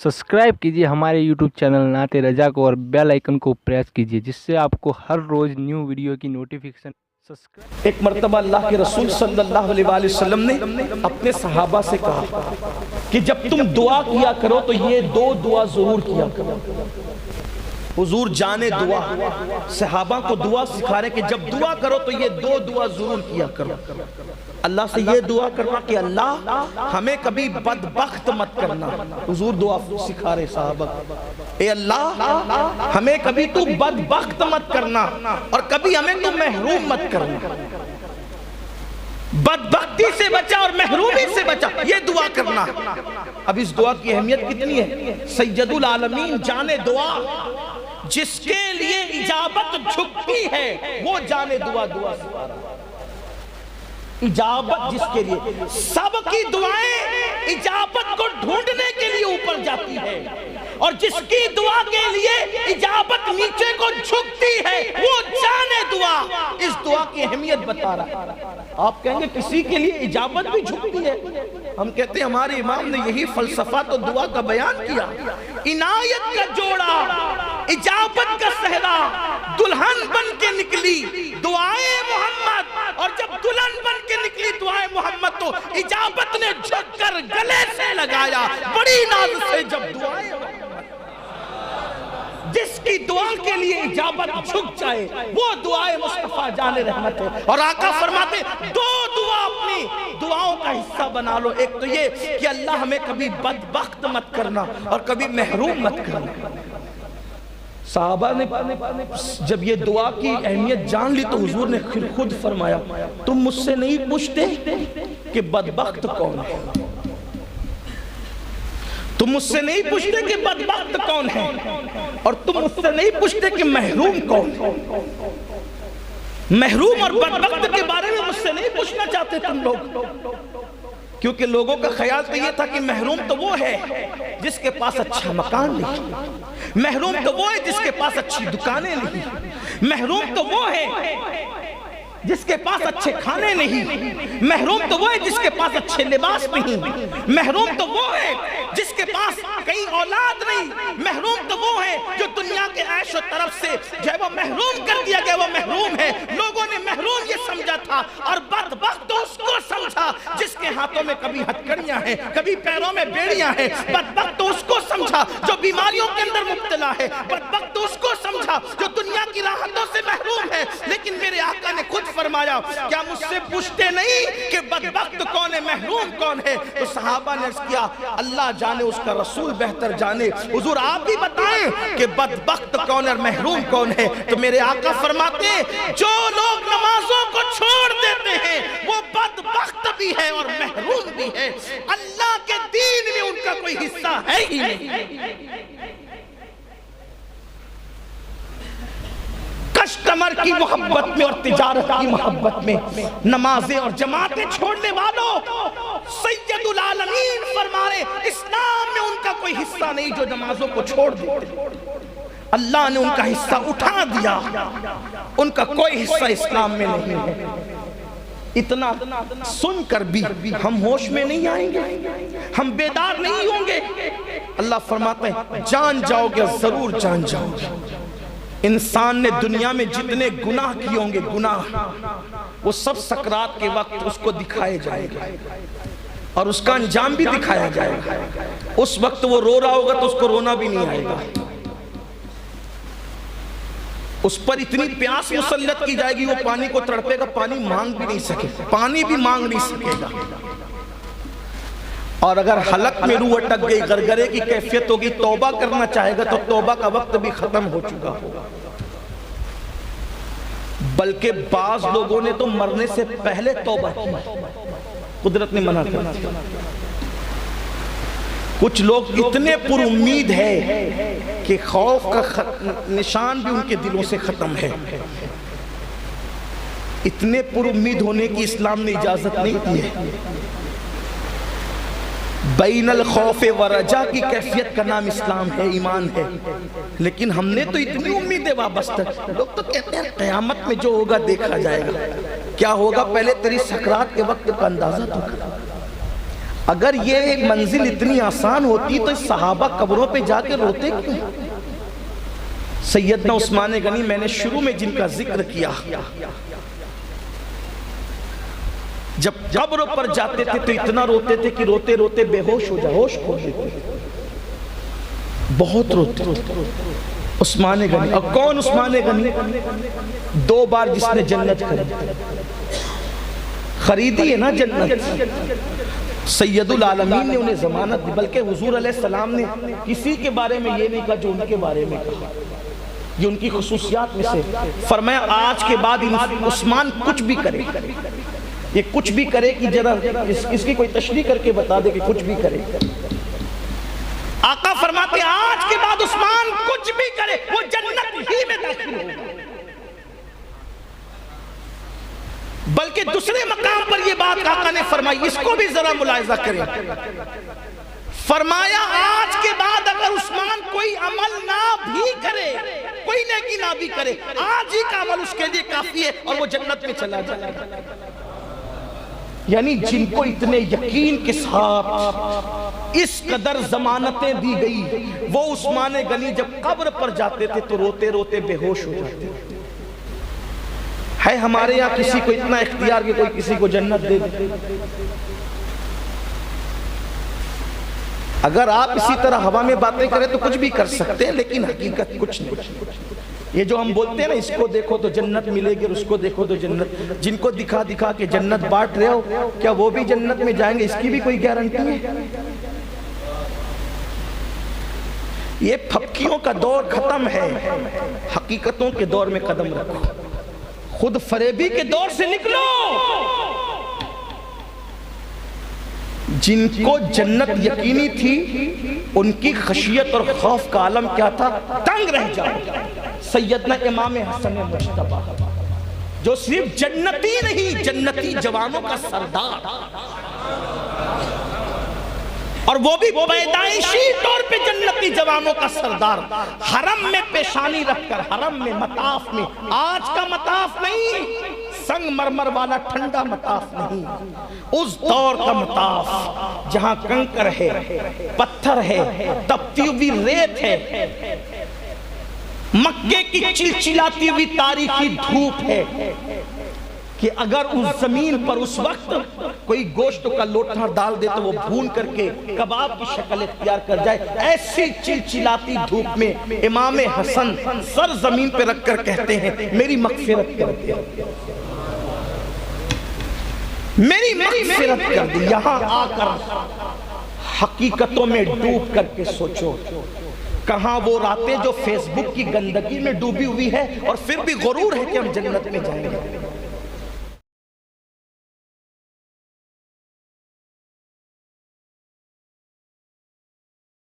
Subscribe कीजिए हमारे YouTube channel नाते रजा को और बेल आइकन को प्रेस कीजिए जिससे आपको हर रोज़ न्यू वीडियो की नोटिफिकेशन। सब्सक्राइब। एक मर्तबा अल्लाह के रसूल सल्लल्लाहु अलैहि वसल्लम ने अपने सहाबा से कहा कि जब तुम दुआ किया करो तो ये दो दुआ जरूर किया करो। हुजूर जाने दुआ, सहाबा को दुआ सिखा रहे कि जब दुआ करो तो ये दो दुआ जरूर किया करो। अल्लाह से ये दुआ करना कि अल्लाह हमें कभी बदबख्त मत करना। हुजूर दुआ सिखा रहे सहाबा, ए अल्लाह हमें कभी तू बदबख्त मत करना और कभी हमें तू महरूम मत करना। बदबख्ती से बचा और महरूमी से बचा, ये दुआ करना। अब इस दुआ की अहमियत कितनी है। सैयदुल आलमीन जाने दुआ, जिसके लिए इजाबत झुकती है वो जाने दुआ। दुआ इजाबत जिसके लिए, सबकी दुआएं इजाबत को ढूंढने के लिए ऊपर जाती है और जिसकी दुआ के लिए इजाबत नीचे को झुकती है वो जाने दुआ। इस दुआ की अहमियत बता रहा है। आप कहेंगे किसी के लिए इजाबत भी झुकती है। हम कहते हैं हमारे इमाम ने यही फलसफा तो दुआ का बयान किया। इनायत का जोड़ा, इजाबत का सहरा, दुल्हन बन के निकली दुआए मोहम्मद, और जब दुल्हन बन के निकली दुआए मोहम्मद तो इजाबत ने झुककर गले से लगाया बड़ी नाज से। जब दुआए जिसकी दुआ के लिए इजाबत झुक जाए वो दुआए मुस्तफा जाने रहमत है। और आका फरमाते दो दुआ अपनी दुआओं का हिस्सा बना लो। एक तो ये कि अल्लाह हमें कभी बदबख्त मत करना और कभी महरूम मत करना। साहबा ने जब ये दुआ की अहमियत जान ली तो हुजूर ने खुद फरमाया, तुम मुझसे नहीं पूछते कि बदबख्त कौन है, तुम मुझसे नहीं पूछते कि बदबख्त कौन है, और तुम मुझसे नहीं पूछते कि महरूम कौन है। महरूम और बदबख्त के बारे में मुझसे नहीं पूछना चाहते तुम लोग, क्योंकि लोगों का ख्याल तो ये था कि महरूम तो वो है जिसके पास अच्छा मकान नहीं, महरूम तो वो है जिसके पास अच्छी दुकानें नहीं, महरूम तो वो है जिसके पास अच्छे खाने नहीं, महरूम तो वो है जिसके पास अच्छे लिबास नहीं, महरूम तो वो है जिसके पास कई औलाद नहीं, महरूम तो वो है जो दुनिया के ऐश और तरफ से जो है वो महरूम कर दिया गया, वो महरूम है। लोगों ने महरूम ये समझा था और बदबख्त तो उसको समझा जिसके हाथों में कभी हथकड़ियां हैं, कभी पैरों में बेड़ियां हैं। बदबख्त तो उसको समझा जो बीमारियों के अंदर मुब्तला है, बदबख्त तो उसको समझा जो दुनिया की राहतों से महरूम है। लेकिन मेरे आका ने खुद फरमाया, क्या मुझसे पूछते नहीं कि बदबख्त कौन है, महरूम कौन है? तो सहाबा ने अर्ज़ किया, अल्लाह जाने, उसका रसूल बेहतर जाने, हुजूर आप भी बताएं कि बदबख्त कौन है और महरूम कौन है। तो मेरे आका फरमाते हैं, जो लोग नमाजों को छोड़ देते हैं वो बदबख्त भी है और महरूम भी है। अल्लाह के दीन में उनका कोई हिस्सा है ही नहीं। कस्टमर की मोहब्बत में और तिजारत की मोहब्बत में नमाजें और जमातें छोड़ने वालों, सैयदुल आलमीन फरमा रहे इस्लाम में उनका कोई हिस्सा नहीं जो नमाजों को छोड़ देते। अल्लाह ने उनका हिस्सा उठा दिया, उनका कोई हिस्सा इस्लाम में नहीं है। इतना सुनकर भी हम होश में नहीं आएंगे, हम बेदार नहीं होंगे। अल्लाह फरमाते हैं जान जाओगे, जरूर जान जाओगे। इंसान ने दुनिया में जितने गुनाह किए होंगे, गुनाह वो सब सकरात के वक्त उसको दिखाए जाएगा और उसका अंजाम भी दिखाया जाएगा। उस वक्त वो रो रहा होगा तो उसको रोना भी नहीं आएगा। उस पर इतनी प्यास मुसल्लत की जाएगी, वो पानी को तड़पेगा, पानी मांग भी नहीं सकेगा, पानी भी मांग नहीं सकेगा। और अगर हलक में रूह अटक गई, गरगरे की कैफियत होगी, तौबा करना चाहेगा तो तौबा का वक्त भी खत्म हो चुका होगा। बल्कि बाज लोगों ने तो मरने से पहले तौबा की, कुदरत ने मना कर दिया। कुछ लोग इतने पुरुम्मीद है कि खौफ का निशान भी उनके दिलों से खत्म है। इतने पुरुम्मीद होने की इस्लाम ने इजाजत नहीं दी है। बैनल खौफ व रजा की कैफियत का नाम इस्लाम है, ईमान है। लेकिन हमने तो इतनी उम्मीदें वाबस्ता। लोग तो कहते हैं क़यामत में जो होगा देखा जाएगा। क्या होगा पहले तेरी सकरात के वक्त का अंदाजा तो कर। اگر یہ ایک منزل اتنی آسان ہوتی تو صحابہ قبروں پہ جا کے روتے کیوں؟ سیدنا عثمان غنی، میں نے شروع میں جن کا ذکر کیا، جب قبر پر جاتے تھے تو اتنا روتے تھے کہ روتے روتے بے ہوش ہو ہوش کھو لیتے، بہت روتے عثمان غنی۔ اور کون عثمان غنی؟ 2 بار جس نے جنت خریدی ہے نا، جنت۔ سید العالمین نے انہیں ضمانت دی، بلکہ حضور علیہ السلام نے کسی کے بارے میں یہ نہیں کہا جو ان کے بارے میں کہا، یہ ان کی خصوصیات میں سے۔ فرمایا آج کے بعد عثمان کچھ بھی کرے، یہ کچھ بھی کرے کہ ذرا اس کی کوئی تشریح کر کے بتا دے کہ کچھ بھی کرے۔ آقا فرماتے آج کے بعد عثمان کچھ بھی کرے وہ جنت ہی میں داخل ہوگا۔ بلکہ دوسرے مقام پر یہ بات آقا نے فرمائی، اس کو بھی ذرا ملاحظہ کریں۔ فرمایا آج کے بعد اگر عثمان کوئی عمل نہ بھی کرے، کوئی نیکی نہ بھی کرے، آج ہی کا عمل اس کے لیے کافی ہے اور وہ جنت میں چلا جائے۔ یعنی جن کو اتنے یقین کے ساتھ اس قدر ضمانتیں دی گئی، وہ عثمان غنی جب قبر پر جاتے تھے تو روتے روتے بے ہوش ہو جاتے تھے۔ ہے ہمارے یہاں کسی کو اتنا اختیار کہ کوئی کسی کو جنت دے دے؟ اگر آپ اسی طرح ہوا میں باتیں کریں تو کچھ بھی کر سکتے ہیں، لیکن حقیقت کچھ نہیں۔ یہ جو ہم بولتے ہیں نا، اس کو دیکھو تو جنت ملے گی اور اس کو دیکھو تو جنت، جن کو دکھا دکھا کے جنت بانٹ رہے ہو، کیا وہ بھی جنت میں جائیں گے؟ اس کی بھی کوئی گارنٹی ہے؟ یہ پھپکیوں کا دور ختم ہے، حقیقتوں کے دور میں قدم رکھو، خود فریبی کے دور سے نکلو۔ جن کو جنت یقینی تھی ان کی خشیت اور خوف کا عالم کیا تھا؟ تنگ رہ جاؤ۔ سیدنا امام حسن مجتبی جو صرف جنتی نہیں، جنتی جوانوں کا سردار، اور وہ بھی پیدائشی طور پہ جنتی جوانوں کا سردار، حرم میں پیشانی رکھ کر، حرم میں مطاف میں، آج کا مطاف نہیں، سنگ مرمر والا ٹھنڈا مطاف نہیں، اس دور کا مطاف جہاں کنکر ہے، پتھر ہے، تپتی ہوئی ریت ہے، مکے کی چلچلاتی ہوئی تاریخی دھوپ ہے، کہ اگر اس زمین پر اس وقت کوئی گوشت کا لوٹا ڈال دے تو وہ بھون کر کے کباب کی شکل اختیار کر جائے، ایسی چلچلاتی دھوپ میں امام حسن سر زمین پہ رکھ کر کہتے ہیں میری مغفرت کر دے، میری مغفرت کر دے۔ یہاں آ کر حقیقتوں میں ڈوب کر کے سوچو، کہاں وہ راتیں جو فیس بک کی گندگی میں ڈوبی ہوئی ہے اور پھر بھی غرور ہے کہ ہم جنت میں جائیں گے۔